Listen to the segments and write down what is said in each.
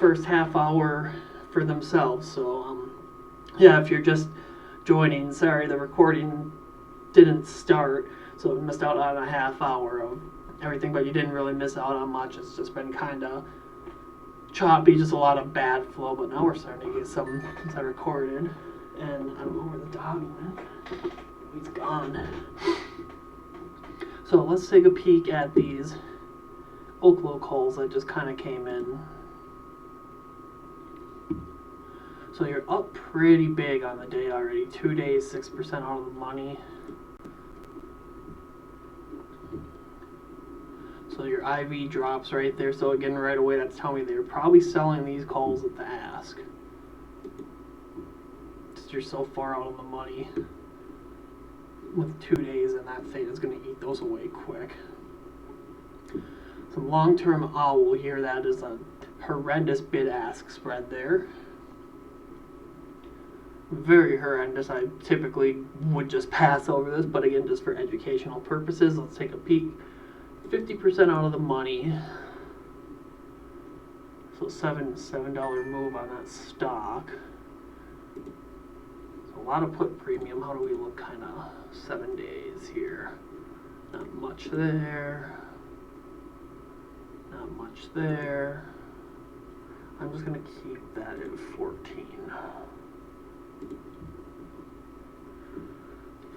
first half hour for themselves. So yeah, if you're just joining, sorry, the recording didn't start, so we missed out on a half hour of everything, but you didn't really miss out on much. It's just been kind of choppy, just a lot of bad flow, but now we're starting to get some since I recorded. And I don't know where the dog went. He's gone. So let's take a peek at these Oklo calls that just kind of came in. So you're up pretty big on the day already. 2 days, 6% out of the money. So your IV drops right there. So again, right away, that's telling me they're probably selling these calls at the ask. Just you're so far out of the money with 2 days, and that thing is going to eat those away quick. Some long-term owl here. That is a horrendous bid-ask spread there. Very horrendous. I typically would just pass over this, but again, just for educational purposes, let's take a peek. 50% out of the money. So $7 move on that stock. So a lot of put premium. How do we look kind of 7 days here? Not much there. Not much there. I'm just going to keep that at 14.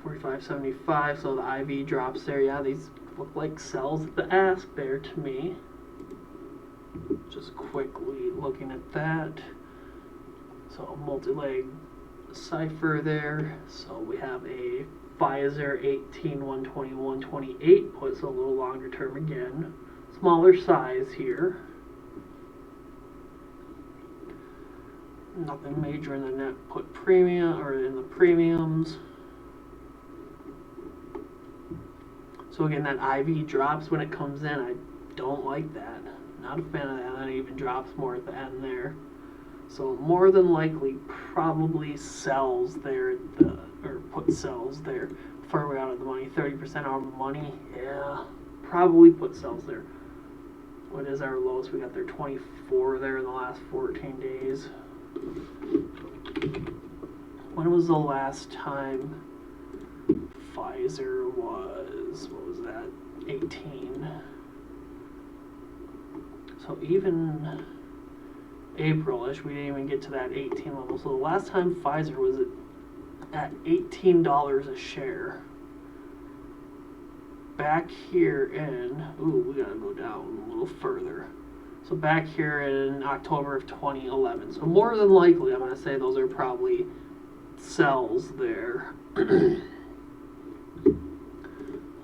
45.75, so the IV drops there. Yeah, these look like sells at the ask there to me. Just quickly looking at that. So a multi-leg cipher there. So we have a Pfizer 18, 120, 128. Puts a little longer term again. Smaller size here. Nothing major in the net put premium or in the premiums. So again, that IV drops when it comes in. I don't like that. Not a fan of that. And it even drops more at the end there. So more than likely, probably sells there at the, or put sells there. Far way out of the money. 30% out of the money. Yeah, probably put sells there. What is our lowest? We got there 24 there in the last 14 days. When was the last time Pfizer was, what was that, 18? So even April-ish, we didn't even get to that 18 level. So the last time Pfizer was at $18 a share. Back here in, we gotta go down a little further. So back here in October of 2011. So more than likely, I'm gonna say those are probably sells there.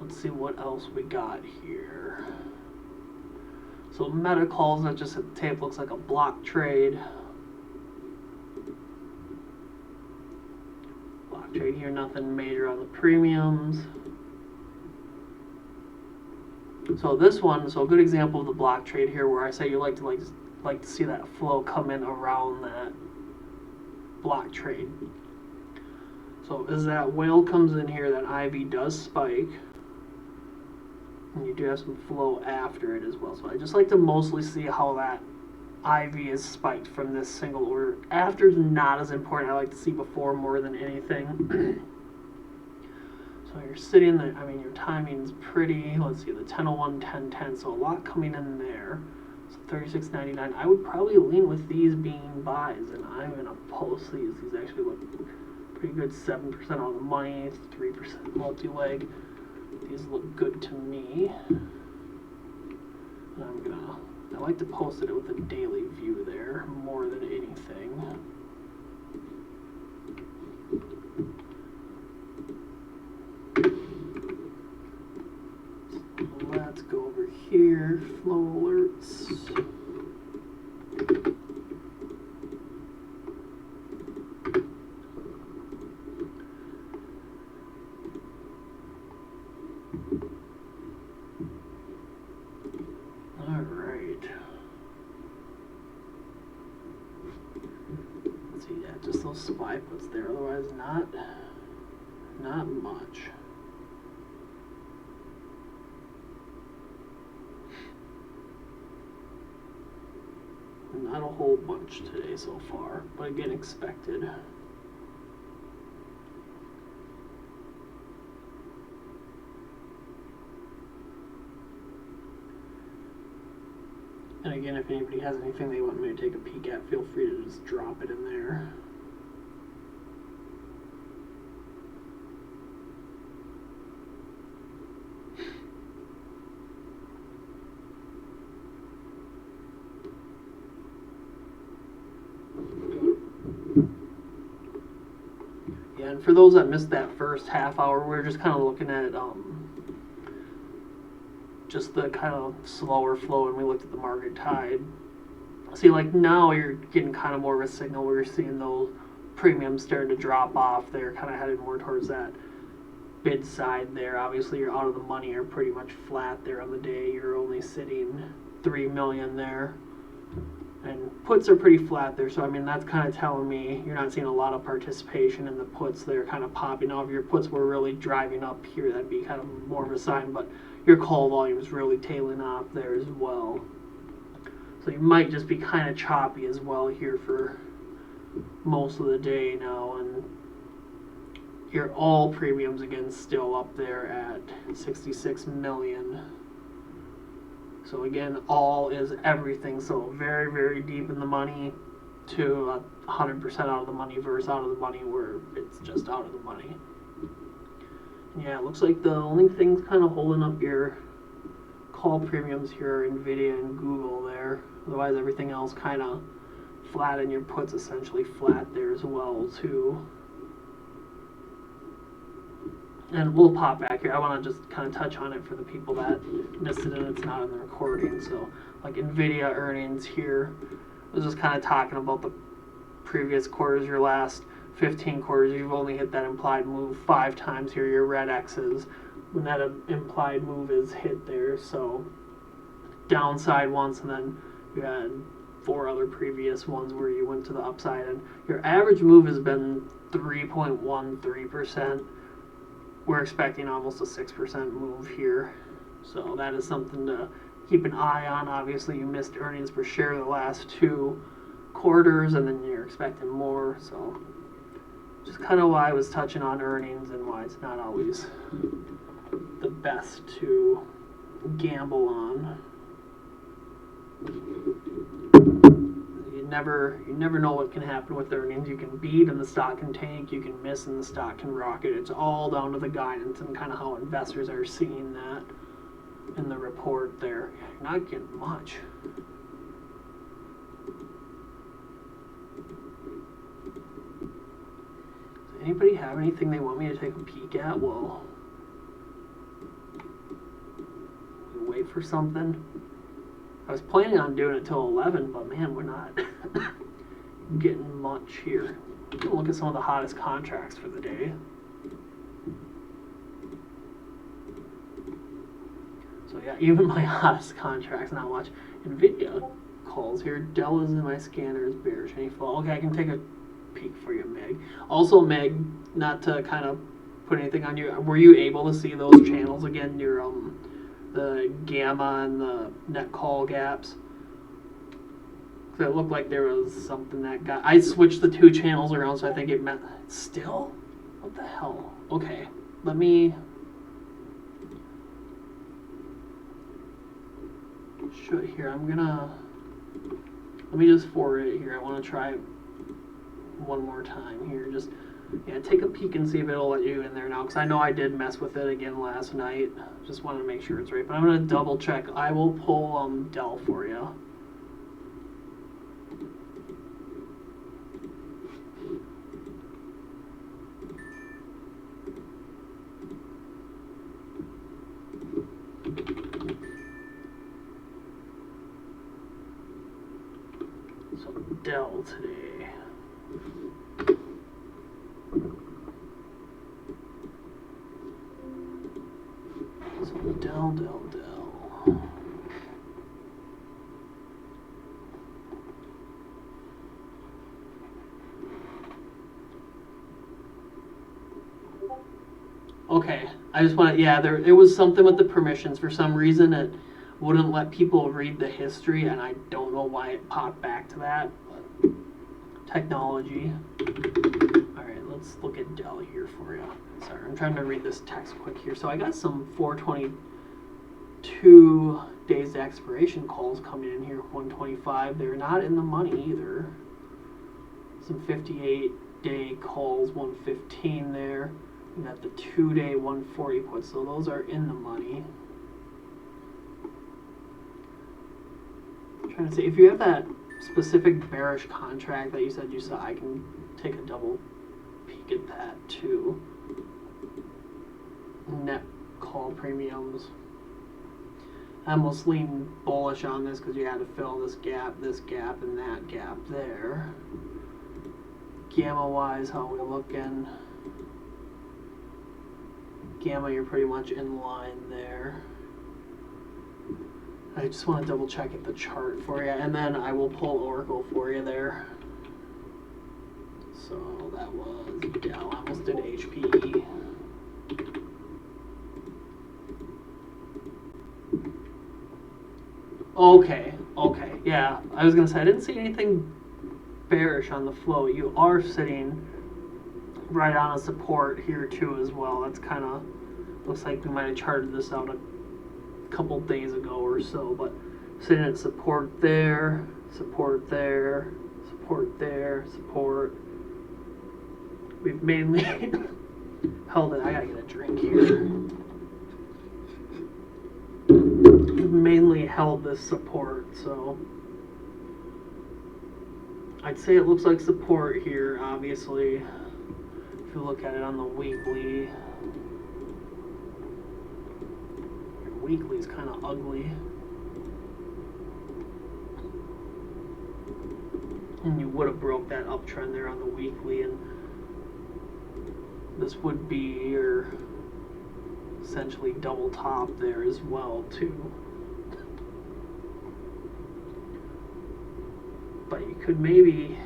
Let's see what else we got here. So meta calls, that just at the tape looks like a block trade. Block trade here, nothing major on the premiums. So this one, so a good example of the block trade here, where I say you like to see that flow come in around that block trade. So as that whale comes in here, that IV does spike. And you do have some flow after it as well. So I just like to mostly see how that IV is spiked from this single order. After is not as important. I like to see before more than anything. So you're sitting there, I mean, your timing's pretty, let's see, the 10:01, 10:10, so a lot coming in there. So 36.99. I would probably lean with these being buys, and I'm going to post these. These actually look pretty good. 7% on the money, 3% multi-leg. These look good to me. And I like to post it with a daily view there more than anything. Let's go over here, flow alerts. All right. Let's see, yeah, just those spy puts there, otherwise not much. not a whole bunch today so far, but again, expected. And again, if anybody has anything they want me to take a peek at, feel free to just drop it in there. Yeah, and for those that missed that first half hour, we're just kind of looking at just the kind of slower flow, and we looked at the market tide. See, like now you're getting kind of more of a signal where you're seeing those premiums starting to drop off. They're kind of headed more towards that bid side there. Obviously, you're out of the money. You're pretty much flat there on the day. You're only sitting 3 million there. And puts are pretty flat there, so I mean that's kind of telling me you're not seeing a lot of participation in the puts. They're kind of popping off. Your puts were really driving up here. That'd be kind of more of a sign, but your call volume is really tailing off there as well. So you might just be kind of choppy as well here for most of the day now. And your all premiums again still up there at 66 million. So again, all is everything. So very, very deep in the money to 100% out of the money versus out of the money where it's just out of the money. Yeah, it looks like the only things kind of holding up your call premiums here are Nvidia and Google there. Otherwise, everything else kind of flat, and your puts essentially flat there as well too. And we'll pop back here. I want to just kind of touch on it for the people that missed it and it's not in the recording. So, like Nvidia earnings here, I was just kind of talking about the previous quarters, your last 15 quarters. You've only hit that implied move 5 times here, your red X's, when that implied move is hit there. So, downside once, and then you had 4 other previous ones where you went to the upside. And your average move has been 3.13%. We're expecting almost a 6% move here. So that is something to keep an eye on. Obviously, you missed earnings per share the last 2 quarters, and then you're expecting more. So just kind of why I was touching on earnings and why it's not always the best to gamble on. You never know what can happen with earnings. You can beat and the stock can tank. You can miss and the stock can rocket. It's all down to the guidance and kind of how investors are seeing that in the report there. You're not getting much. Does anybody have anything they want me to take a peek at? Well, we wait for something. I was planning on doing it till 11, but man, we're not getting much here. Look at some of the hottest contracts for the day. So yeah, even my hottest contracts, not much. Nvidia calls here. Dell is in my scanners, bearish, any fall. Okay, I can take a peek for you, Meg. Also, Meg, not to kind of put anything on you, were you able to see those channels again? Your the gamma and the net call gaps. So it looked like there was something that got. I switched the 2 channels around, so I think it meant still. What the hell? Okay, let me show it here. Let me just forward it here. I want to try it one more time here. Just take a peek and see if it'll let you in there now, because I know I did mess with it again last night. Just wanted to make sure it's right, but I'm going to double check. I will pull Dell for you. So Dell today. Dell. Okay, I just want to, it was something with the permissions. For some reason, it wouldn't let people read the history, and I don't know why it popped back to that. But technology. All right, let's look at Dell here for you. Sorry, I'm trying to read this text quick here. So I got some 422 days to expiration calls coming in here, 125. They're not in the money either. Some 58-day calls, 115 there. We got the 2-day 140 puts, so those are in the money. I'm trying to see if you have that specific bearish contract that you said you saw. I can take a double peek at that too. Net call premiums. I almost lean bullish on this because you had to fill this gap, and that gap there. Gamma wise, how we looking? Gamma, you're pretty much in line there. I just want to double check at the chart for you, and then I will pull Oracle for you there. So that was Dell. I almost did HPE. Okay, yeah. I was gonna say I didn't see anything bearish on the flow. You are sitting right on a support here too as well. That's kind of looks like we might have charted this out a couple days ago or so, but sitting at support there, support there, support there, support. We've mainly held it. I gotta get a drink here. We've mainly held this support, so I'd say it looks like support here, obviously. If you look at it on the weekly, your weekly is kind of ugly. And you would have broke that uptrend there on the weekly, and this would be your essentially double top there as well too. But you could maybe,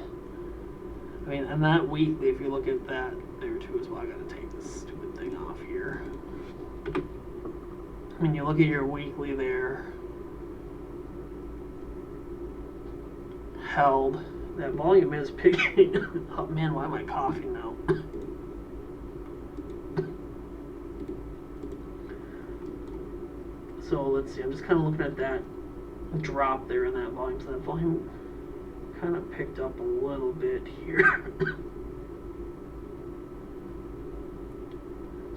I mean, and that weekly, if you look at that there too as well, I gotta take this stupid thing off here. I mean, you look at your weekly there, held, that volume is picking. Oh man, why am I coughing now? So let's see, I'm just kind of looking at that drop there in that volume. So that volume kind of picked up a little bit here.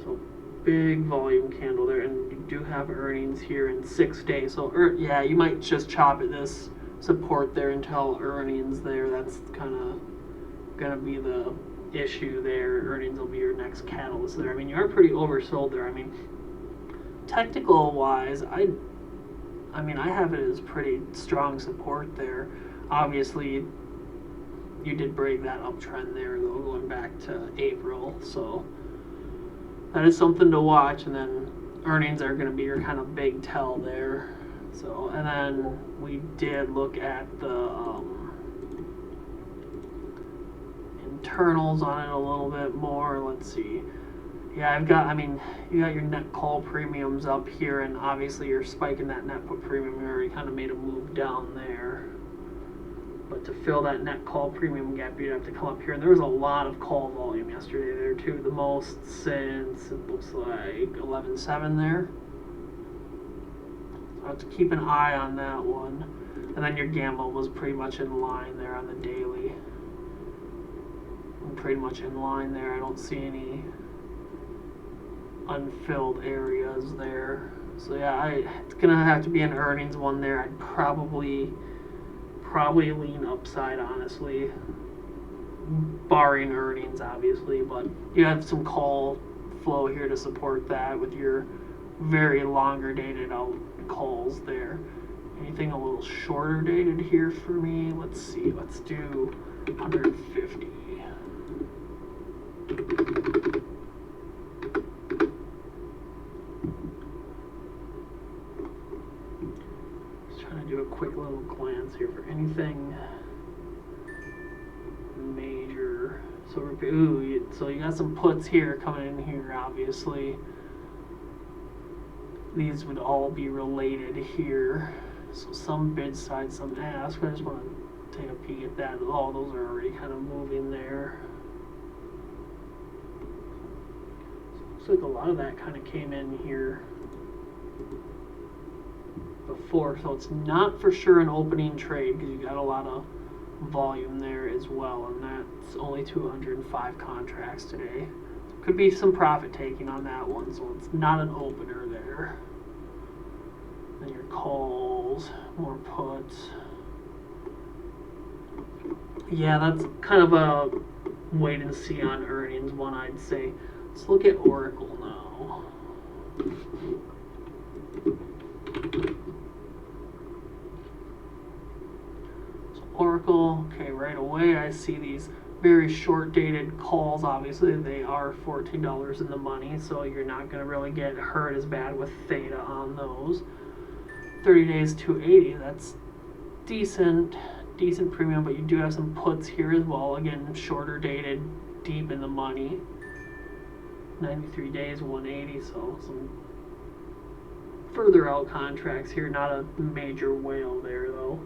So big volume candle there, and you do have earnings here in 6 days. So yeah, you might just chop at this support there until earnings there. That's kind of gonna be the issue there. Earnings will be your next catalyst there. I mean, you are pretty oversold there. I mean, technical wise, I mean, I have it as pretty strong support there. Obviously, you did break that uptrend there, though, going back to April. So that is something to watch. And then earnings are going to be your kind of big tell there. So, and then we did look at the internals on it a little bit more. Let's see. Yeah, I mean, you got your net call premiums up here, and obviously you're spiking that net put premium. You already kind of made a move down there. But to fill that net call premium gap, you'd have to come up here. And there was a lot of call volume yesterday there, too. The most since, it looks like, 11.7 there. So I have to keep an eye on that one. And then your gamma was pretty much in line there on the daily. I'm pretty much in line there. I don't see any unfilled areas there. So yeah, it's gonna have to be an earnings one there. I'd probably lean upside, honestly, barring earnings, obviously. But you have some call flow here to support that with your very longer dated out calls there. Anything a little shorter dated here for me? Let's see. Let's do 150. Do a quick little glance here for anything major. So so you got some puts here coming in here, obviously. these would all be related here. So some bid side, some ask. I just want to take a peek at that. Oh, those are already kind of moving there. So looks like a lot of that kind of came in here before. So it's not for sure an opening trade because you got a lot of volume there as well, and that's only 205 contracts today. Could be some profit taking on that one, so it's not an opener there. Then your calls, more puts. Yeah, that's kind of a wait and see on earnings one, I'd say. Let's look at Oracle now. So Oracle, okay, right away I see these very short dated calls. Obviously they are $14 in the money, so you're not going to really get hurt as bad with theta on those. 30 days 280, that's decent premium, but you do have some puts here as well. Again, shorter dated, deep in the money. 93 days 180, so some further out contracts here. Not a major whale there though.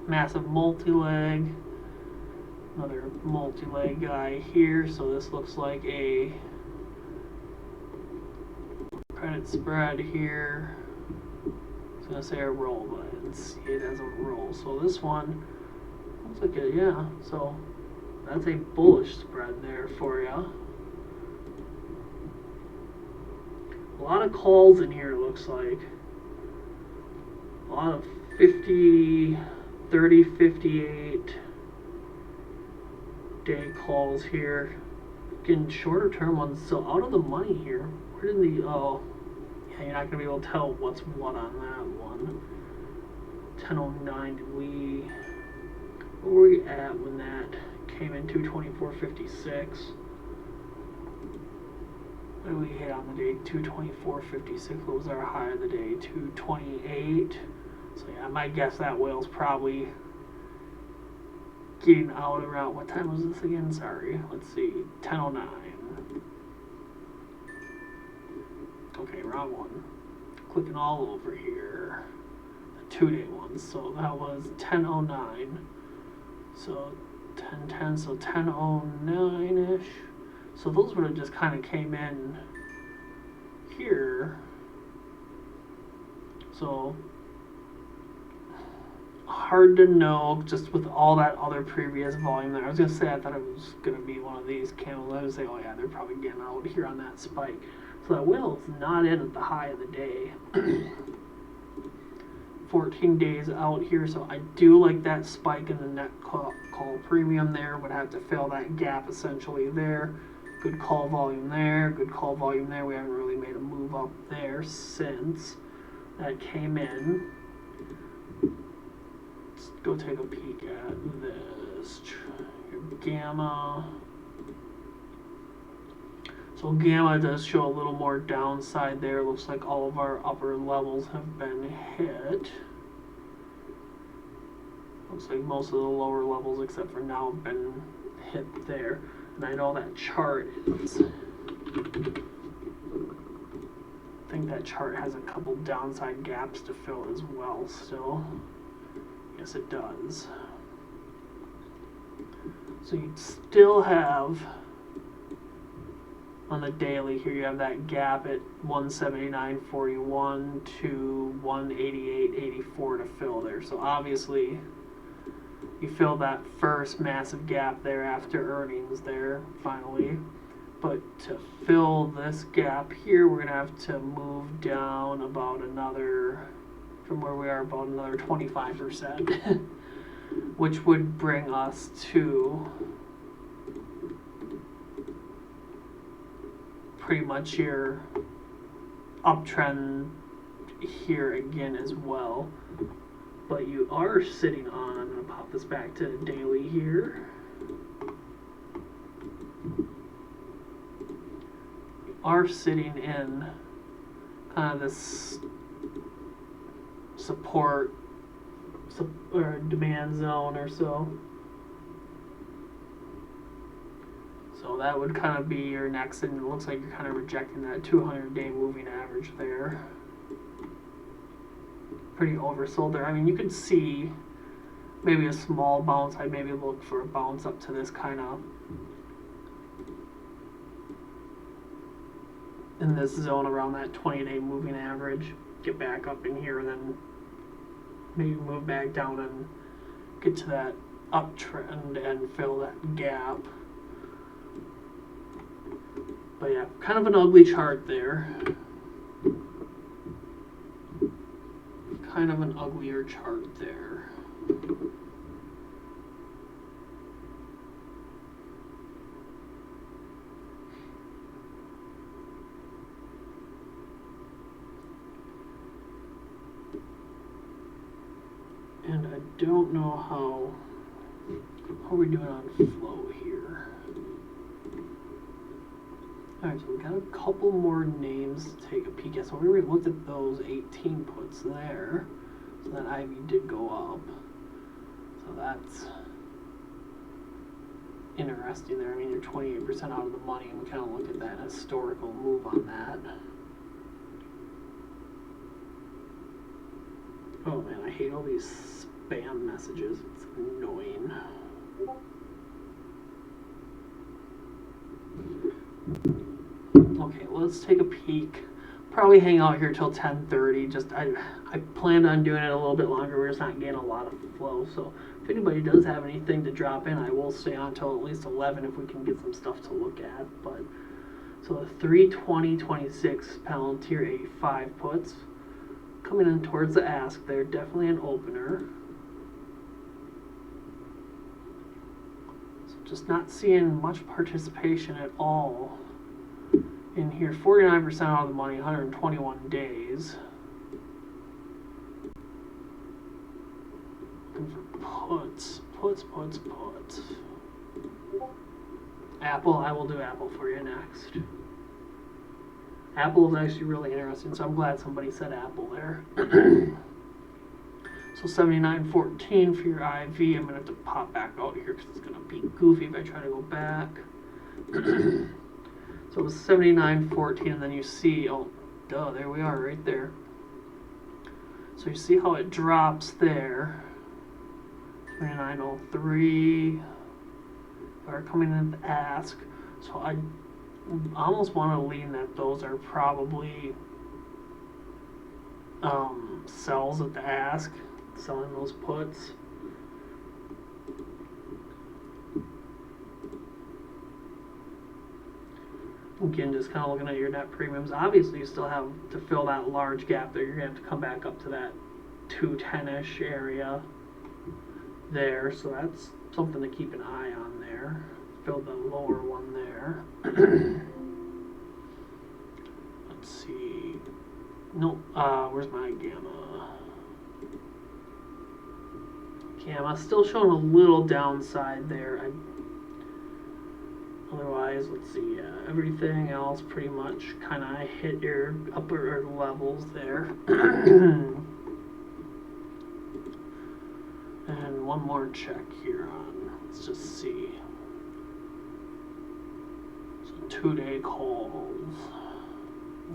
Massive multi-leg. Another multi-leg guy here, so this looks like a credit spread here. I was gonna say a roll, but I didn't see it as a roll. So this one looks like a, yeah, so that's a bullish spread there for you. A lot of calls in here, looks like. A lot of 50, 30, 58 day calls here. Getting shorter term ones, so out of the money here. Where did the, oh, yeah, you're not going to be able to tell what's what on that one. 1009, did we, where were we at when that came in? 224.56. What did we hit on the day? 224.56. What was our high of the day? 228. So yeah, my guess that whale's probably getting out around, what time was this again? Sorry, let's see, 10:09. Okay, wrong one. Clicking all over here. The 2-day one. So that was 10:09. So 10:10. So 10:09-ish. So those would have just kind of came in here. So hard to know just with all that other previous volume there. I was gonna say I thought it was gonna be one of these candles. I was gonna say, oh yeah, they're probably getting out here on that spike. So that whale's not in at the high of the day. 14 days out here, so I do like that spike in the net call premium there. Would have to fill that gap essentially there. Good call volume there, good call volume there. We haven't really made a move up there since that came in. Let's go take a peek at this. Your gamma. So gamma does show a little more downside there. Looks like all of our upper levels have been hit. Looks like most of the lower levels except for now have been hit there. And I know that chart is, I think that chart has a couple downside gaps to fill as well still. Yes, it does. So you'd still have, on the daily here, you have that gap at 179.41 to 188.84 to fill there. So obviously you fill that first massive gap there after earnings there finally. But to fill this gap here, we're going to have to move down about another, from where we are, about another 25%, which would bring us to pretty much your uptrend here again as well. But you are sitting on, I'm going to pop this back to daily here. You are sitting in kind of this support or demand zone or so. So So that would kind of be your next, and it looks like you're kind of rejecting that 200-day moving average there. Pretty oversold there. I mean, you could see maybe a small bounce. I'd maybe look for a bounce up to this kind of, in this zone around that 20-day moving average. Get back up in here and then maybe move back down and get to that uptrend and fill that gap. But yeah, kind of an ugly chart there. Kind of an uglier chart there. And I don't know how are we doing on flow here. Alright, so we've got a couple more names to take a peek at. So we already looked at those 18 puts there. So that IV did go up. So that's interesting there. I mean, you're 28% out of the money, and we kind of look at that historical move on that. Oh man, I hate all these spam messages. It's annoying. Okay, let's take a peek. Probably hang out here till 10:30. Just I planned on doing it a little bit longer. We're just not getting a lot of flow. So if anybody does have anything to drop in, I will stay on till at least 11 if we can get some stuff to look at. But so the 320.26 Palantir 85 puts coming in towards the ask. They're definitely an opener. So just not seeing much participation at all in here. 49% out of the money, 121 days. Looking for puts. Apple, I will do Apple for you next. Apple is actually really interesting, so I'm glad somebody said Apple there. So 79.14 for your IV. I'm going to have to pop back out here because it's going to be goofy if I try to go back. So it was 79.14, and then you see, oh, duh, there we are right there. So you see how it drops there. 29.03. Are coming in to ask. So I almost want to lean that those are probably sells at the ask, selling those puts. Again, just kind of looking at your net premiums. Obviously, you still have to fill that large gap there. You're going to have to come back up to that 210-ish area there. So that's something to keep an eye on there. Fill the lower one there. Let's see. Nope. Where's my gamma? Gamma still showing a little downside there. Otherwise, let's see. Everything else pretty much kind of hit your upper levels there. And one more check here on. Let's just see. 2-day calls.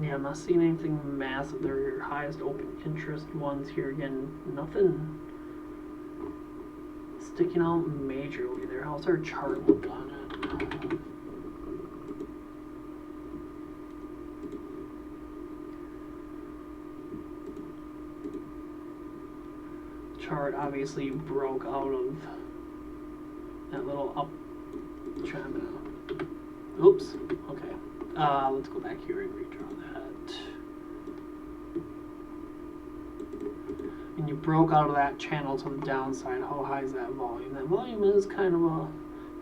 Yeah, I'm not seeing anything massive. They're your highest open interest ones here. Again, nothing sticking out majorly there. How's our chart look on it? Chart obviously broke out of that little up trend. Oops. Okay. Let's go back here and redraw that. And you broke out of that channel to the downside. How high is that volume? That volume is kind of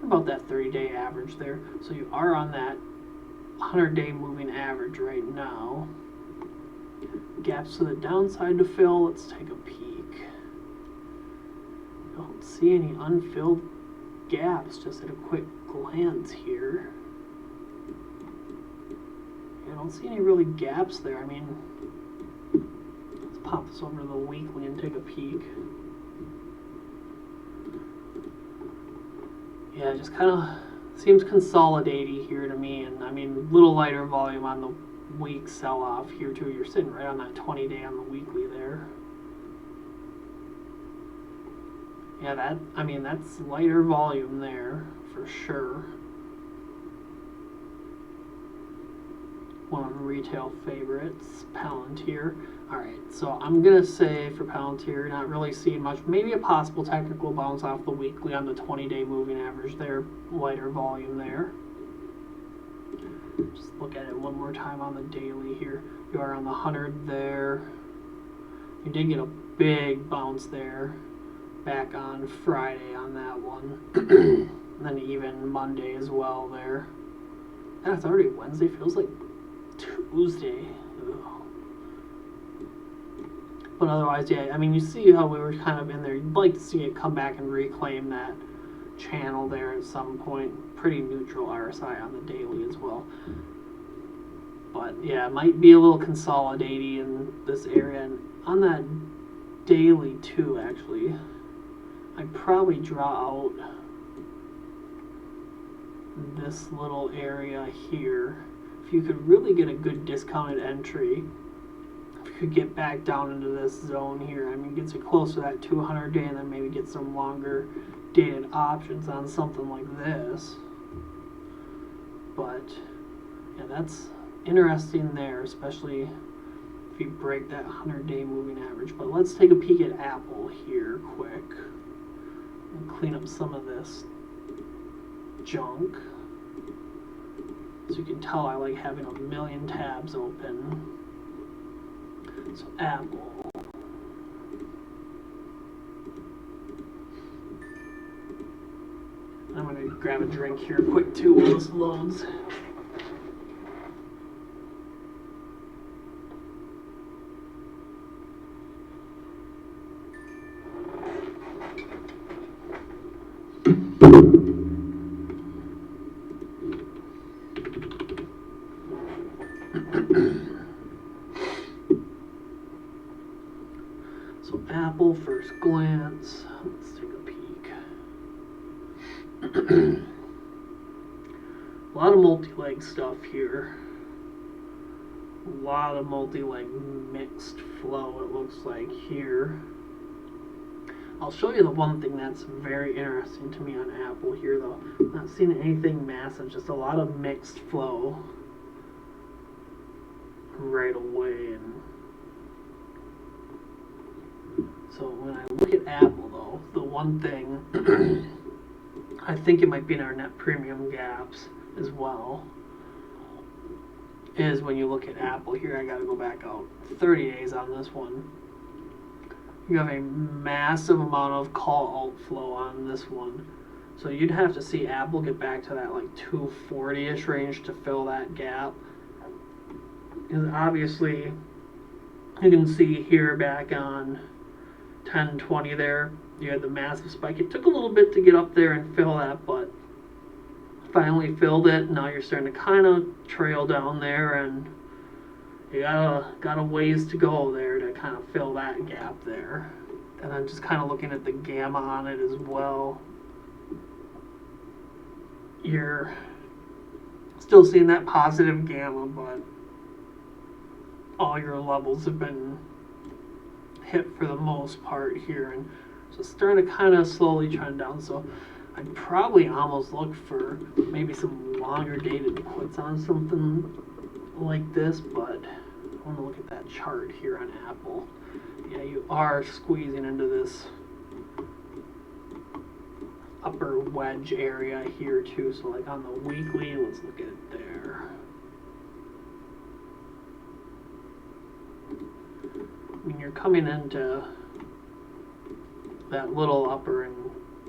about that 30-day average there. So you are on that 100-day moving average right now. Gaps to the downside to fill. Let's take a peek. Don't see any unfilled gaps just at a quick glance here. I don't see any really gaps there. I mean, let's pop this over to the weekly and take a peek. Yeah, just kind of seems consolidating here to me, and I mean, little lighter volume on the week sell-off here too. You're sitting right on that 20-day on the weekly there. Yeah, that's lighter volume there for sure. One of the retail favorites, Palantir. Alright, so I'm going to say for Palantir, not really seeing much. Maybe a possible technical bounce off the weekly on the 20-day moving average there. Lighter volume there. Just look at it one more time on the daily here. You are on the 100 there. You did get a big bounce there back on Friday on that one. And then even Monday as well there. And it's already Wednesday. Feels like Tuesday. Ugh. But otherwise, yeah, I mean, you see how we were kind of in there. You'd like to see it come back and reclaim that channel there at some point. Pretty neutral RSI on the daily as well. But yeah, it might be a little consolidating in this area. And on that daily too, actually, I'd probably draw out this little area here. If you could really get a good discounted entry, if you could get back down into this zone here, I mean, gets you close to that 200 day, and then maybe get some longer dated options on something like this. But yeah, that's interesting there, especially if you break that 100-day moving average. But let's take a peek at Apple here quick and clean up some of this junk. So you can tell I like having a million tabs open. So Apple. I'm going to grab a drink here quick too while this loads. So Apple, first glance, let's take a peek. A lot of multi-leg stuff here. A lot of multi-leg mixed flow, it looks like here. I'll show you the one thing that's very interesting to me on Apple here though. Not seeing anything massive, just a lot of mixed flow right away. And so when I look at Apple though, the one thing I think it might be in our net premium gaps as well is when you look at Apple here. I gotta go back out 30 days on this one. You have a massive amount of call outflow on this one. So you'd have to see Apple get back to that like 240-ish range to fill that gap. Because obviously you can see here back on 1020 there, you had the massive spike. It took a little bit to get up there and fill that, but finally filled it. Now you're starting to kind of trail down there, and you got a ways to go there to kind of fill that gap there. And I'm just kind of looking at the gamma on it as well. You're still seeing that positive gamma, but all your levels have been hit for the most part here, and so it's starting to kind of slowly trend down. So I'd probably almost look for maybe some longer dated puts on something like this, but I want to look at that chart here on Apple. Yeah, you are squeezing into this upper wedge area here too. So like on the weekly, let's look at it there. I mean, you're coming into that little upper, and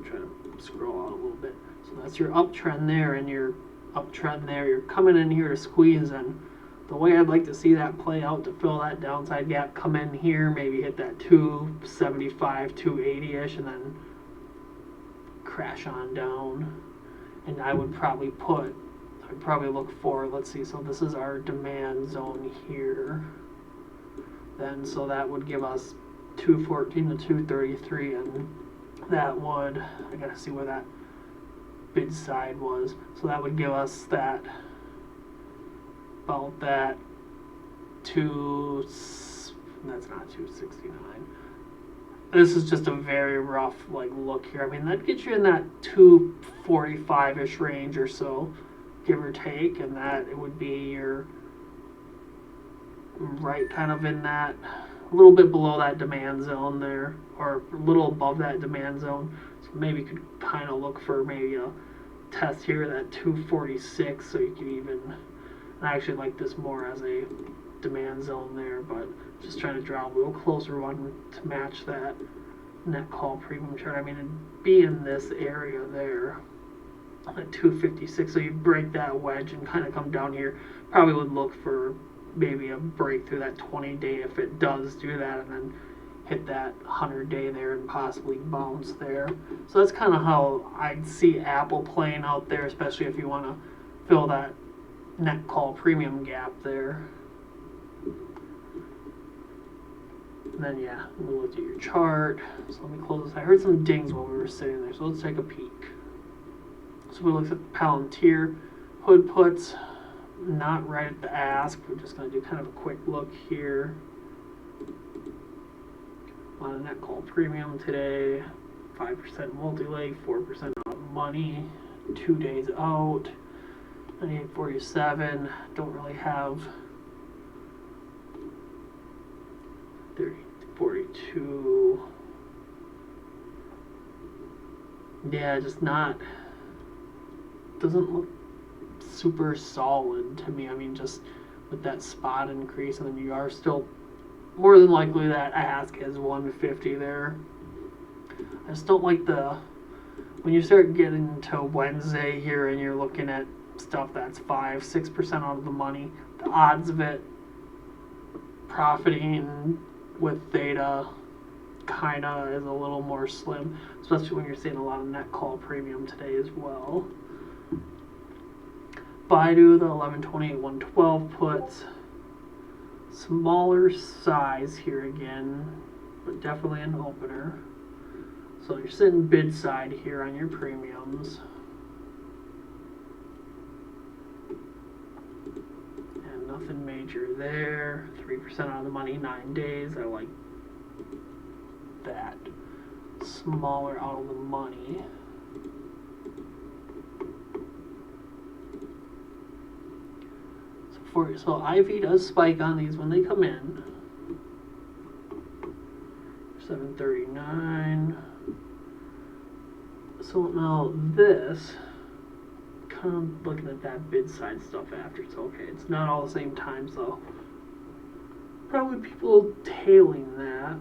try to scroll out a little bit. So that's your uptrend there, and your uptrend there. You're coming in here to squeeze, and the way I'd like to see that play out to fill that downside gap, come in here, maybe hit that 275, 280-ish, and then crash on down. And I would probably look for, let's see, so this is our demand zone here. Then, so that would give us 214 to 233, and that would, I gotta see where that bid side was. So that would give us that, about that that's not 269. This is just a very rough like look here. I mean, that gets you in that 245-ish range or so, give or take, and that it would be your right kind of in that, a little bit below that demand zone there, or a little above that demand zone. So maybe you could kind of look for maybe a test here at 246, so you could even, I actually like this more as a demand zone there, but just trying to draw a little closer one to match that net call premium chart. I mean, it'd be in this area there at 256, so you break that wedge and kind of come down here. Probably would look for maybe a break through that 20-day if it does do that, and then hit that 100-day there and possibly bounce there. So that's kind of how I'd see Apple playing out there, especially if you want to fill that net call premium gap there. And then yeah, we looked at your chart. So let me close this. I heard some dings while we were sitting there, so let's take a peek. So we looked at the Palantir hood puts, not right at the ask. We're just going to do kind of a quick look here. On a net call premium today, 5% multi-leg, 4% out of money, 2 days out, 98.47. Don't really have 30.42. Yeah, just not, doesn't look super solid to me. I mean, just with that spot increase, and then you are still more than likely that ask is 150 there. I just don't like when you start getting to Wednesday here and you're looking at stuff that's 5-6% out of the money, the odds of it profiting with theta kind of is a little more slim, especially when you're seeing a lot of net call premium today as well. Baidu, the 11/28/112 puts, smaller size here again, but definitely an opener. So you're sitting bid side here on your premiums. And nothing major there. 3% out of the money, 9 days. I like that. Smaller out of the money. So IV does spike on these when they come in. 739. So now this, kind of looking at that bid side stuff after, it's okay. It's not all the same times though. Probably people tailing that.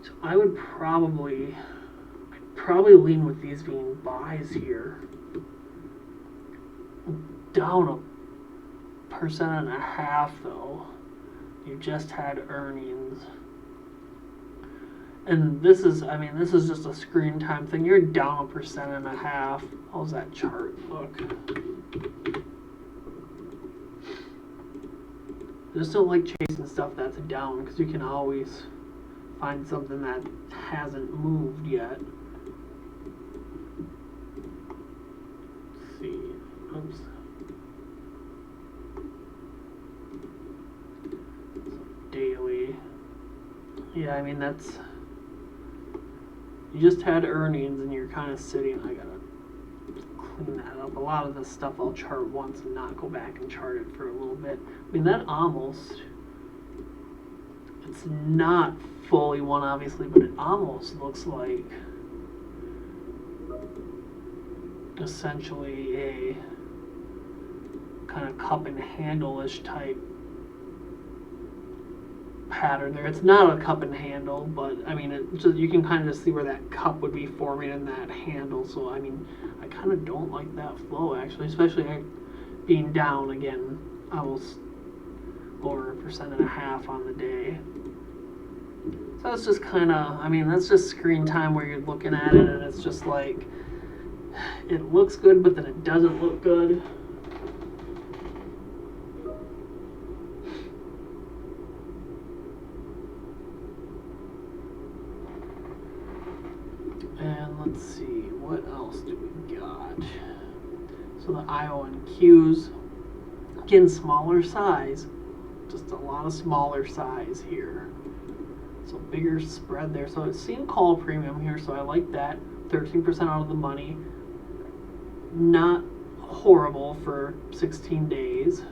So I would probably lean with these being buys here. Down 1.5% though. You just had earnings. And this is, I mean, this is just a screen time thing. You're down 1.5%. How's that chart look? I just don't like chasing stuff that's down because you can always find something that hasn't moved yet. Let's see. Oops. Daily. Yeah, I mean, that's, you just had earnings and you're kind of sitting. I gotta clean that up. A lot of this stuff I'll chart once and not go back and chart it for a little bit. I mean, that almost, it's not fully one obviously, but it almost looks like essentially a kind of cup and handle-ish type pattern there. It's not a cup and handle, but I mean, it just, you can kind of see where that cup would be forming in that handle. So I mean, I kind of don't like that flow actually, especially being down again almost over 1.5% on the day. So it's just kind of, I mean, that's just screen time where you're looking at it and it's just like, it looks good, but then it doesn't look good. And let's see, what else do we got? So the IO and Qs, again, smaller size, just a lot of smaller size here. So bigger spread there. So it's seen call premium here, so I like that. 13% out of the money. Not horrible for 16 days.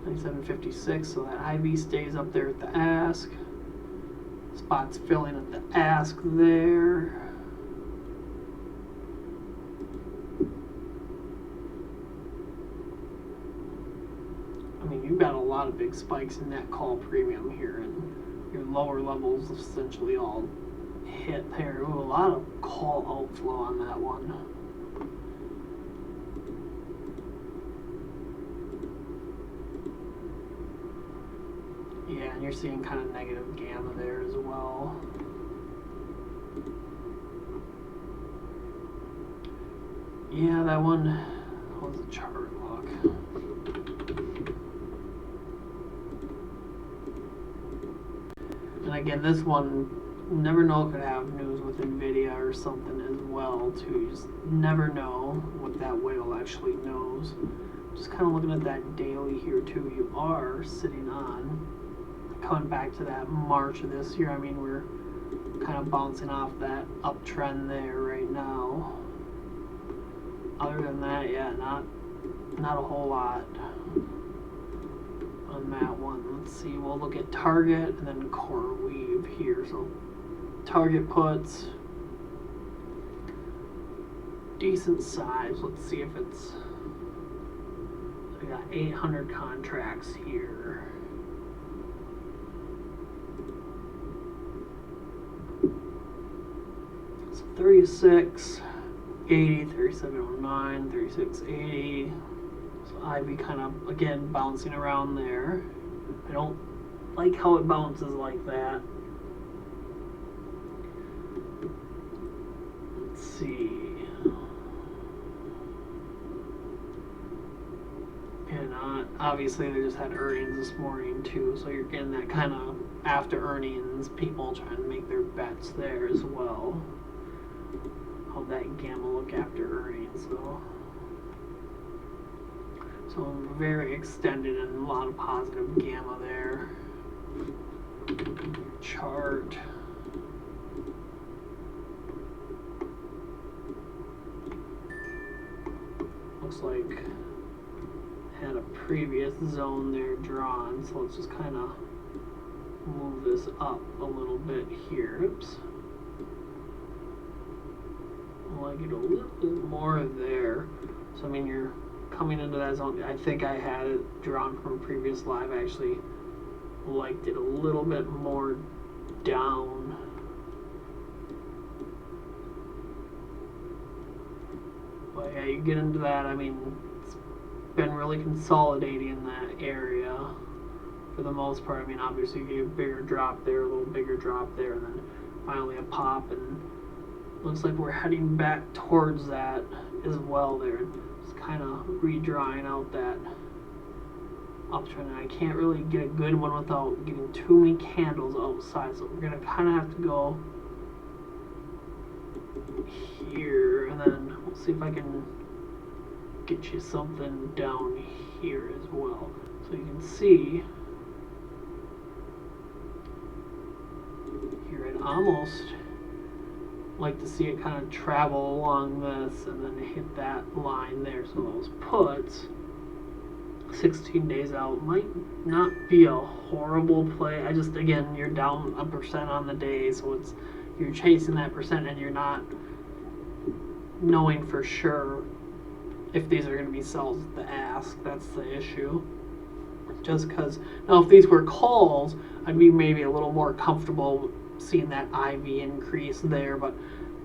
97.56, so that IV stays up there at the ask. Spots filling at the ask there. I mean, you've got a lot of big spikes in that call premium here, and your lower levels essentially all hit there. Ooh, a lot of call outflow on that one. Yeah, and you're seeing kind of negative gamma there as well. Yeah, that one, what was the chart look? And again, this one, you never know, could have news with NVIDIA or something as well too. You just never know what that whale actually knows. Just kind of looking at that daily here too, you are sitting on, coming back to that March of this year. I mean, we're kind of bouncing off that uptrend there right now. Other than that, yeah, not a whole lot on that one. Let's see, we'll look at Target and then Core Weave here. So Target puts decent size. Let's see if it's, we got 800 contracts here. So 36, 80, 3709, 3680. So IV kind of, again, bouncing around there. I don't like how it bounces like that. Let's see. And obviously they just had earnings this morning too, so you're getting that kind of after earnings, people trying to make their bets there as well. How that gamma look after earnings, so very extended and a lot of positive gamma there. Chart. Looks like had a previous zone there drawn, so let's just kind of move this up a little bit here. Oops. I get a little bit more there. So I mean, you're coming into that zone. I think I had it drawn from a previous live. I actually liked it a little bit more down. But yeah, you get into that. I mean, it's been really consolidating in that area for the most part. I mean, obviously you get a bigger drop there, a little bigger drop there, and then finally a pop, and looks like we're heading back towards that as well there. Just kind of redrawing out that uptrend. And I can't really get a good one without getting too many candles outside. So we're going to kind of have to go here. And then we'll see if I can get you something down here as well. So you can see here it almost like to see it kind of travel along this and then hit that line there. So those puts 16 days out might not be a horrible play. I just, again, you're down 1% on the day, so it's, you're chasing that percent and you're not knowing for sure if these are going to be sells at the ask. That's the issue. Just because, now if these were calls, I'd be maybe a little more comfortable seeing that IV increase there, but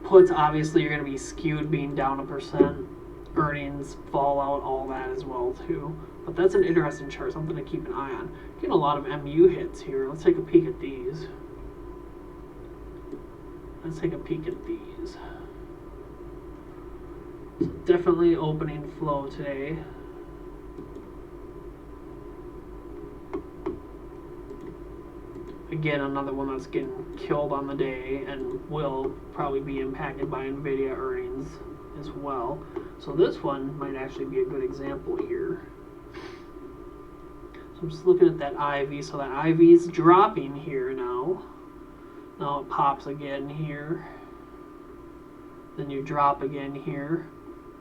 puts, obviously you're going to be skewed being down 1%, earnings, fallout, all that as well too. But that's an interesting chart, something to keep an eye on. Getting a lot of MU hits here. Let's take a peek at these. Let's take a peek at these. So definitely opening flow today. again, another one that's getting killed on the day and will probably be impacted by NVIDIA earnings as well. So this one might actually be a good example here. So I'm just looking at that IV. So that IV is dropping here now. Now it pops again here. Then you drop again here.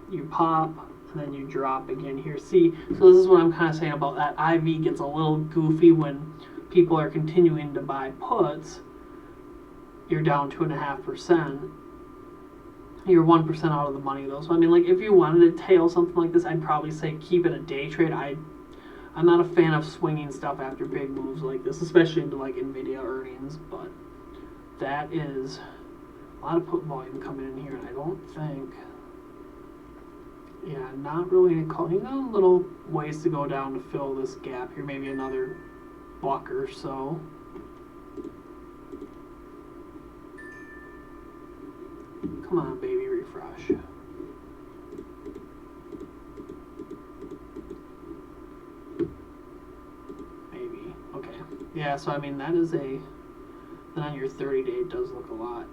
You pop, and then you drop again here. See, so this is what I'm kind of saying about that IV gets a little goofy when people are continuing to buy puts. You're down 2.5%. You're 1% out of the money though. So I mean, like, if you wanted to tail something like this, I'd probably say keep it a day trade. I'm not a fan of swinging stuff after big moves like this, especially into like NVIDIA earnings. But that is a lot of put volume coming in here, and I don't think. Yeah, not really any call. You got a little ways to go down to fill this gap here. Maybe another buck or so. Come on, baby, refresh. Maybe. Okay. Yeah, so I mean, that is a... Then on your 30-day, it does look a lot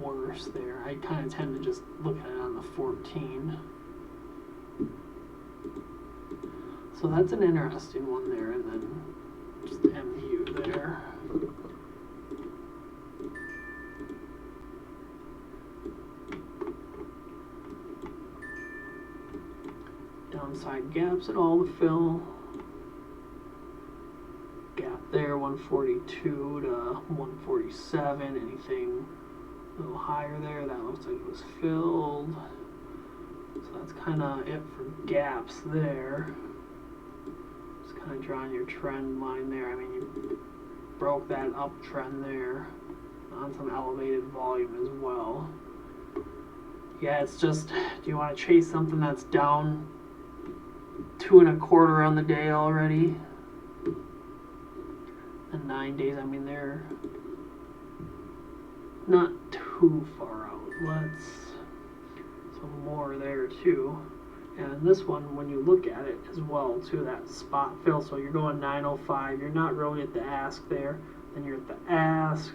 worse there. I kind of tend to just look at it on the 14. So that's an interesting one there, and then just MU there. Downside gaps at all to fill. Gap there, 142 to 147. Anything a little higher there, that looks like it was filled. So that's kind of it for gaps there. Just kind of drawing your trend line there. I mean, you broke that uptrend there on some elevated volume as well. Yeah, it's just, do you want to chase something that's down 2.25 on the day already? And 9 days, I mean, they're not too far out. Let's, some more there too. And this one, when you look at it as well too, that spot fill, so you're going 905, you're not really at the ask there, then you're at the ask,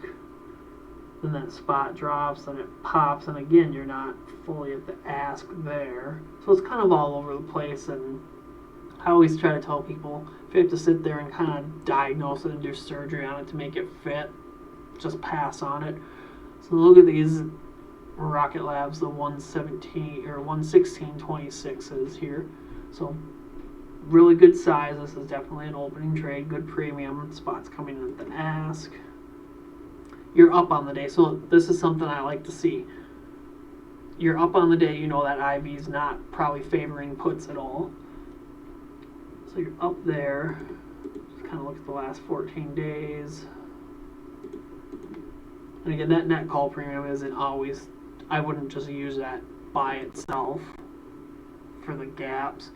then that spot drops, then it pops, and again you're not fully at the ask there. So it's kind of all over the place, and I always try to tell people, if you have to sit there and kind of diagnose it and do surgery on it to make it fit, just pass on it. So look at these Rocket Labs, the 117 or 116.26s here. So really good size. This is definitely an opening trade, good premium. Spots coming in at the ask. You're up on the day, so this is something I like to see. You're up on the day, you know that IV is not probably favoring puts at all. So you're up there. Just kind of look at the last 14 days. And again, that net call premium isn't always, I wouldn't just use that by itself for the gaps.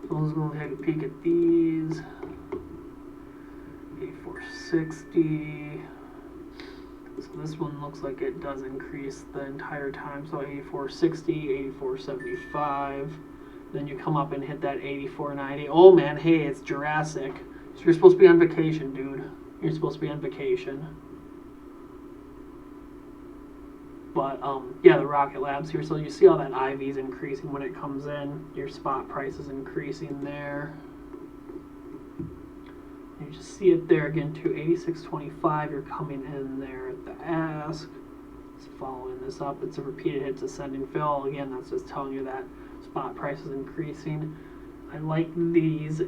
So let's go take a peek at these. 8460. So this one looks like it does increase the entire time. So 8460, 8475. Then you come up and hit that 8490. Oh man, hey, it's Jurassic. So you're supposed to be on vacation, dude. You're supposed to be on vacation. But yeah, the Rocket Labs here. So you see how that IV is increasing when it comes in. Your spot price is increasing there. You just see it there again too. 86.25. You're coming in there at the ask. It's following this up. It's a repeated hits ascending fill. Again, that's just telling you that spot price is increasing. I like these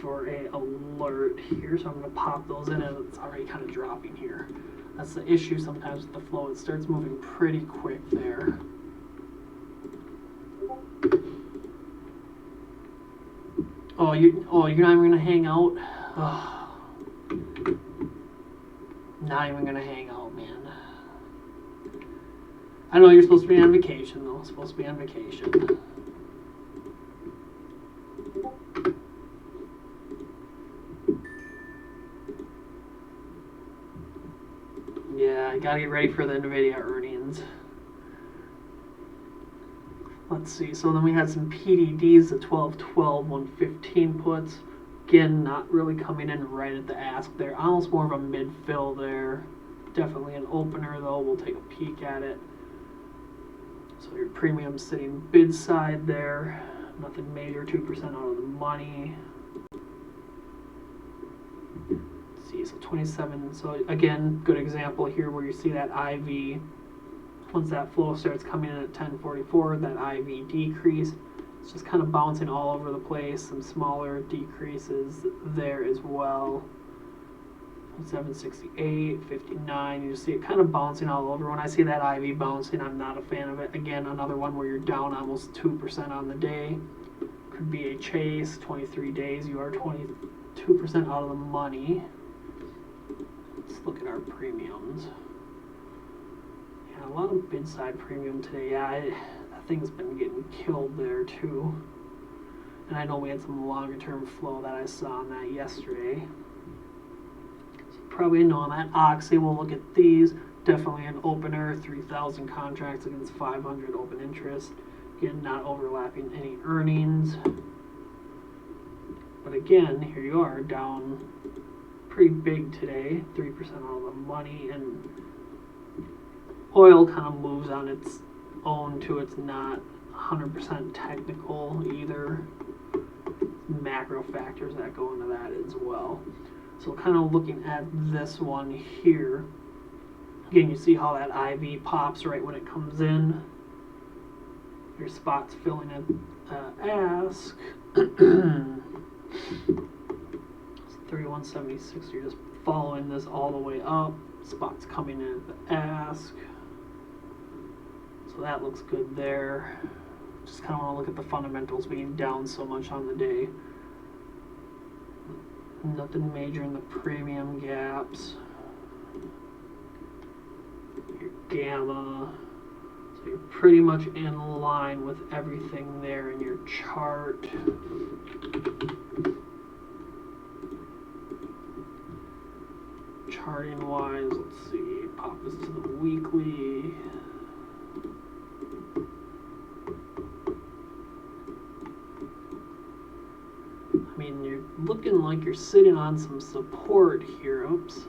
for a alert here, so I'm going to pop those in, and it's already kind of dropping here. That's the issue sometimes with the flow. It starts moving pretty quick there. Oh, you're not even gonna hang out? Oh. Not even gonna hang out, man. I know you're supposed to be on vacation though. Supposed to be on vacation. Yeah, I gotta get ready for the NVIDIA earnings. Let's see, so then we had some PDDs, the 1212, 115 puts. Again, not really coming in right at the ask there. Almost more of a mid-fill there. Definitely an opener though. We'll take a peek at it. So your premium sitting bid side there. Nothing major, 2% out of the money. Let's see, so 27. So again, good example here where you see that IV. Once that flow starts coming in at 1044, that IV decrease. It's just kind of bouncing all over the place. Some smaller decreases there as well. 768, 59. You just see it kind of bouncing all over. When I see that IV bouncing, I'm not a fan of it. Again, another one where you're down almost 2% on the day. Could be a chase. 23 days, you are 22% out of the money. Let's look at our premiums. Yeah, a lot of bid side premium today. Yeah, that thing's been getting killed there too. And I know we had some longer term flow that I saw on that yesterday. Probably know that Oxy. We'll look at these. Definitely an opener. 3,000 contracts against 500 open interest. Again, not overlapping any earnings. But again, here you are down pretty big today. 3% out of the money. And oil kind of moves on its own too. It's not 100% technical either. Macro factors that go into that as well. So kind of looking at this one here, again, you see how that IV pops right when it comes in. Your spot's filling in ask. It's 3176. You're just following this all the way up. Spot's coming in at the ask. So that looks good there. Just kind of want to look at the fundamentals being down so much on the day. Nothing major in the premium gaps. Your gamma. So you're pretty much in line with everything there in your chart. Charting wise, let's see. Pop this to the weekly. I mean, you're looking like you're sitting on some support here. Oops.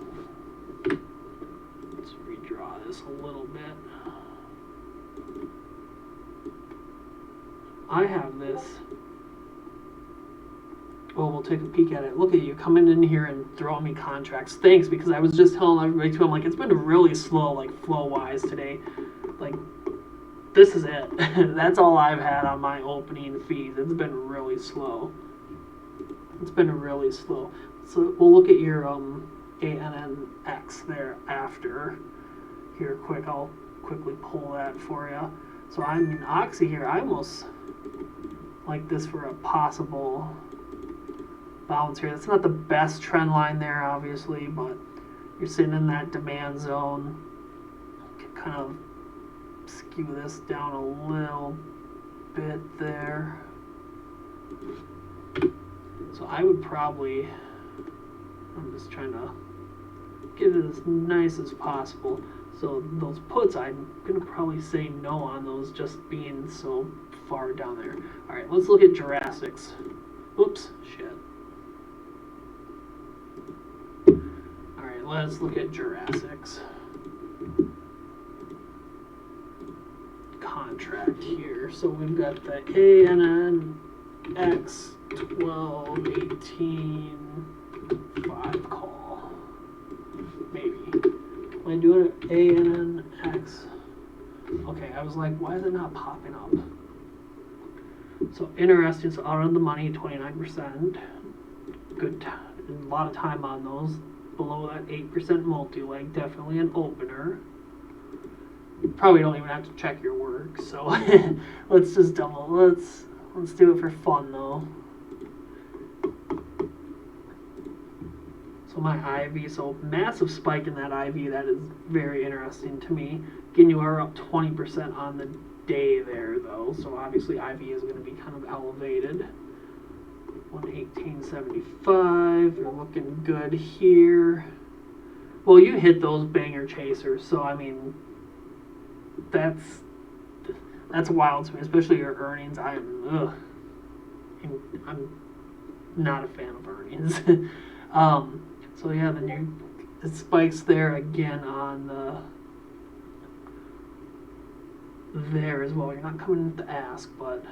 Let's redraw this a little bit. I have this. Well, we'll take a peek at it. Look at you coming in here and throwing me contracts. Thanks, because I was just telling everybody too, I'm like, it's been really slow, like flow-wise today. Like, this is it. That's all I've had on my opening fees. It's been really slow. It's been really slow. So we'll look at your ANNX there after. Here, quick, I'll quickly pull that for you. So I mean, Oxy here, I almost like this for a possible bounce here. That's not the best trend line there, obviously, but you're sitting in that demand zone. Can kind of skew this down a little bit there. So I would probably, I'm just trying to get it as nice as possible. So those puts, I'm going to probably say no on those just being so far down there. All right, let's look at Jurassics. Oops, shit. All right, let's look at Jurassics. Contract here. So we've got the ANNX 1218 5 call. Maybe. Am I doing it ANNX? Okay, I was like, why is it not popping up? So interesting. So out of the money, 29%. Good. A lot of time on those. Below that 8% multi-leg, definitely an opener. Probably don't even have to check your work. So let's just let's do it for fun though. So my IV, so massive spike in that IV. That is very interesting to me. Again, you are up 20% on the day there though. So obviously IV is going to be kind of elevated. 118.75. You're looking good here. Well, you hit those banger chasers. So I mean, that's wild to me, especially your earnings. I'm not a fan of earnings. So yeah, then it spikes there again on there as well. You're not coming into the ask, but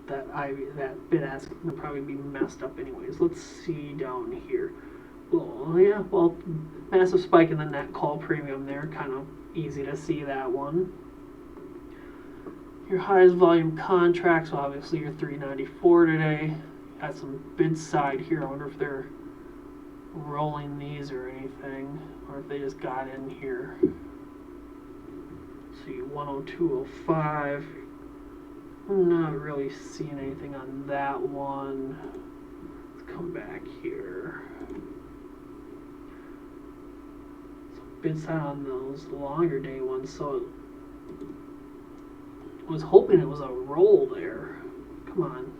that bid ask will probably be messed up anyways. Let's see down here. Well, yeah, well, massive spike in the net call premium there. Kind of easy to see that one. Your highest volume contracts, so obviously your 394 today. Got some bid side here. I wonder if they're rolling these or anything, or if they just got in here. See, 102.05. I'm not really seeing anything on that one. Let's come back here. So bid side on those longer day ones. So I was hoping it was a roll there. Come on.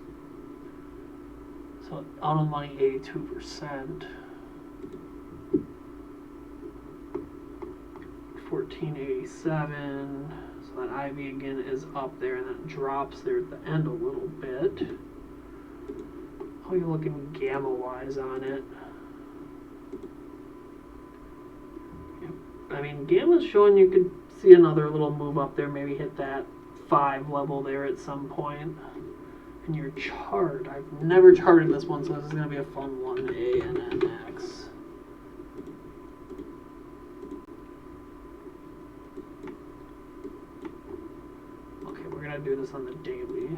So out of the money, 82%. 1487. So that IV again is up there, and that drops there at the end a little bit. How are you looking gamma wise on it? I mean, gamma's showing you could see another little move up there, maybe hit that 5 level there at some point. And your chart, I've never charted this one, so this is going to be a fun one. ANNX. Okay, we're going to do this on the daily.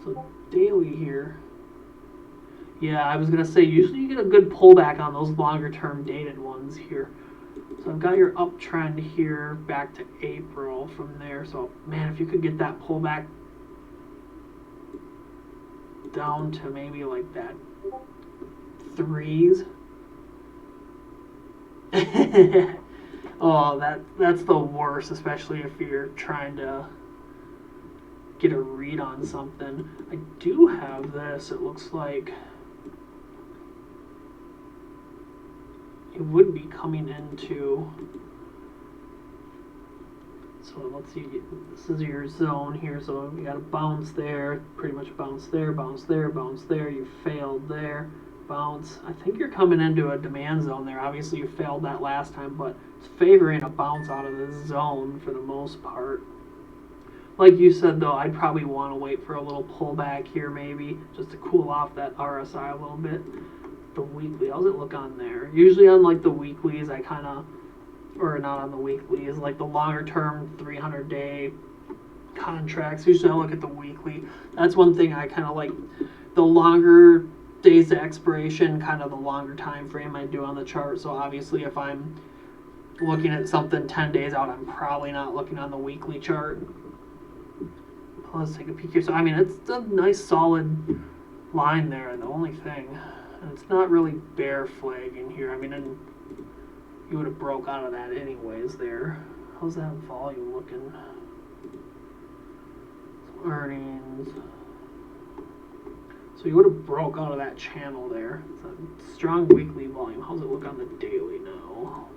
So daily here. Yeah, I was going to say, usually you get a good pullback on those longer term dated ones here. So I've got your uptrend here back to April from there. So, man, if you could get that pullback down to maybe like that 3s. Oh, that's the worst, especially if you're trying to get a read on something. I do have this, it looks like. It would be coming into, so let's see, this is your zone here, so you got to bounce there, pretty much bounce there, bounce there, bounce there, you failed there, bounce. I think you're coming into a demand zone there. Obviously you failed that last time, but it's favoring a bounce out of this zone for the most part. Like you said though, I'd probably want to wait for a little pullback here maybe, just to cool off that RSI a little bit. The weekly, how's it look on there? Usually on like the weeklies, I kind of, or not on the weeklies, like the longer term 300-day contracts. Usually I look at the weekly. That's one thing I kind of like. The longer days to expiration, kind of the longer time frame I do on the chart. So obviously if I'm looking at something 10 days out, I'm probably not looking on the weekly chart. Let's take a peek here. So I mean, it's a nice solid line there. The only thing, and it's not really bear flagging here. I mean, and you would have broke out of that anyways there. How's that volume looking? So earnings. So you would have broke out of that channel there. It's a strong weekly volume. How's it look on the daily now?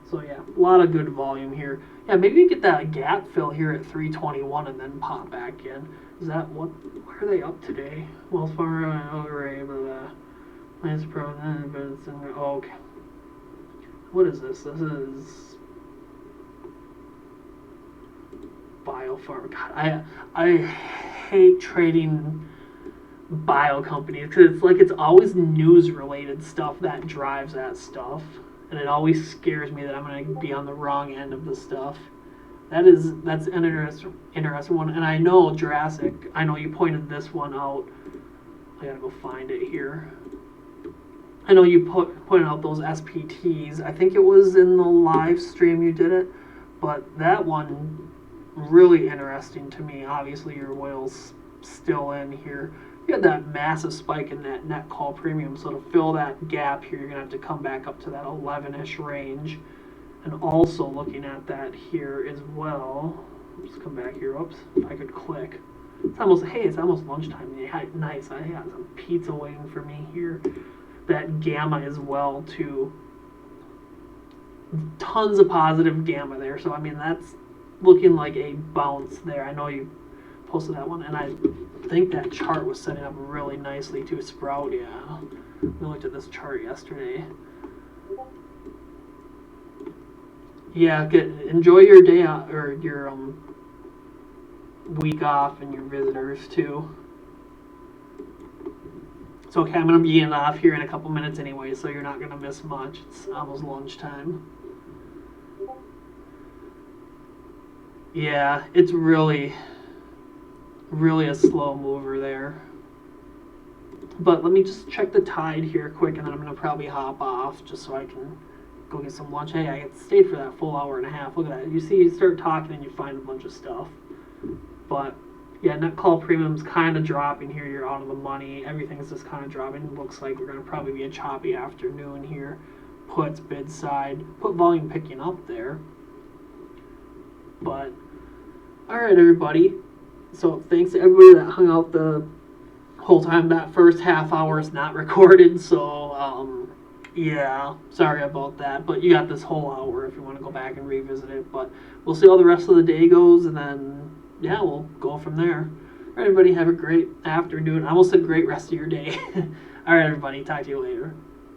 So yeah, a lot of good volume here. Yeah, maybe you get that gap fill here at 321 and then pop back in. Is that what? Where are they up today? Wells Fargo and Array, Lance Pro. Oh, okay. What is this? This is Biopharma. God, I hate trading bio companies because it's like it's always news related stuff that drives that stuff. And it always scares me that I'm going to be on the wrong end of the stuff. That's an interesting one. And I know Jurassic, I know you pointed this one out. I gotta go find it here. I know you pointed out those SPTs. I think it was in the live stream you did it. But that one, really interesting to me. Obviously your whale's still in here. You had that massive spike in that net call premium, so to fill that gap here, you're going to have to come back up to that 11-ish range. And also looking at that here as well. Let's come back here. Oops, if I could click. It's almost, hey, it's almost lunchtime. Yeah, nice. I got some pizza waiting for me here. That gamma as well to tons of positive gamma there. So I mean, that's looking like a bounce there. I know you posted that one, and I think that chart was setting up really nicely to sprout. Yeah, we looked at this chart yesterday. Yeah, enjoy your day out, or your week off, and your visitors too. So okay, I'm gonna be getting off here in a couple minutes anyway, so you're not gonna miss much. It's almost lunchtime. Yeah, it's really a slow mover there. But let me just check the tide here quick, and then I'm gonna probably hop off just so I can go get some lunch. Hey, I stayed for that full hour and a half. Look at that. You see, you start talking and you find a bunch of stuff. But yeah, net call premium's kind of dropping here. You're out of the money. Everything's just kind of dropping. Looks like we're gonna probably be a choppy afternoon here. Puts, bid side, put volume picking up there. But all right, everybody. So thanks to everybody that hung out the whole time. That first half hour is not recorded, so yeah, sorry about that. But you got this whole hour if you want to go back and revisit it. But we'll see how the rest of the day goes, and then yeah, we'll go from there. All right, everybody, have a great afternoon. I almost said great rest of your day. All right, everybody, talk to you later.